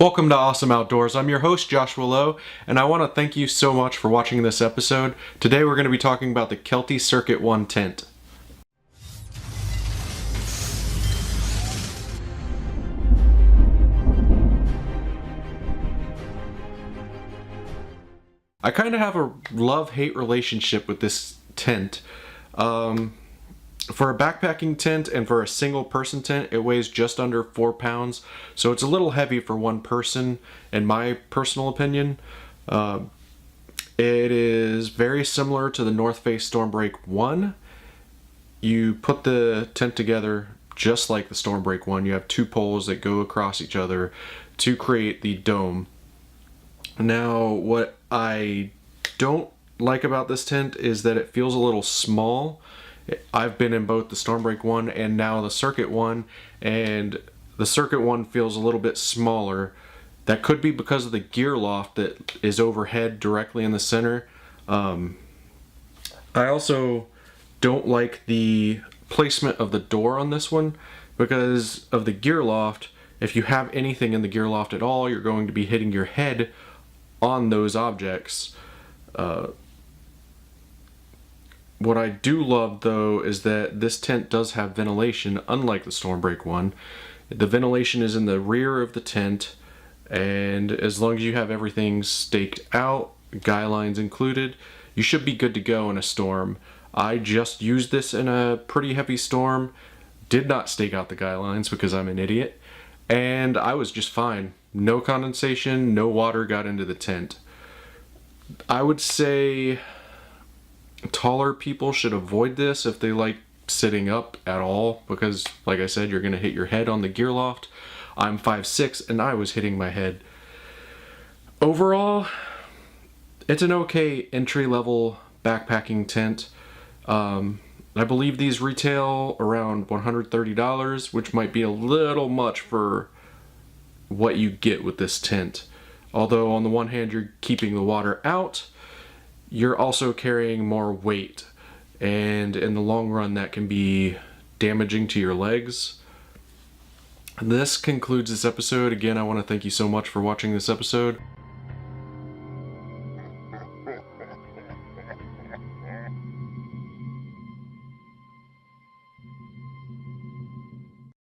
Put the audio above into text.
Welcome to Awesome Outdoors. I'm your host, Joshua Lowe, and I want to thank you so much for watching this episode. Today we're going to be talking about the Kelty Circuit 1 tent. I kind of have a love-hate relationship with this tent. For a backpacking tent and for a single person tent, it weighs just under 4 pounds, so it's a little heavy for one person, in my personal opinion. It is very similar to the North Face Stormbreak 1. You put the tent together just like the Stormbreak 1. You have two poles that go across each other to create the dome. Now, what I don't like about this tent is that it feels a little small. I've been in both the Stormbreak 1 and now the Circuit 1, and the Circuit 1 feels a little bit smaller. That could be because of the gear loft that is overhead directly in the center. I also don't like the placement of the door on this one because of the gear loft. If you have anything in the gear loft at all, you're going to be hitting your head on those objects. What I do love, though, is that this tent does have ventilation, unlike the Stormbreak 1. The ventilation is in the rear of the tent, and as long as you have everything staked out, guy lines included, you should be good to go in a storm. I just used this in a pretty heavy storm, did not stake out the guy lines because I'm an idiot, and I was just fine. No condensation, no water got into the tent. I would say taller people should avoid this if they like sitting up at all, because like I said, you're going to hit your head on the gear loft. I'm 5'6" and I was hitting my head. Overall, it's an okay entry-level backpacking tent. I believe these retail around $130, which might be a little much for what you get with this tent. Although on the one hand you're keeping the water out, you're also carrying more weight, and in the long run that can be damaging to your legs. This concludes this episode. Again, I want to thank you so much for watching this episode.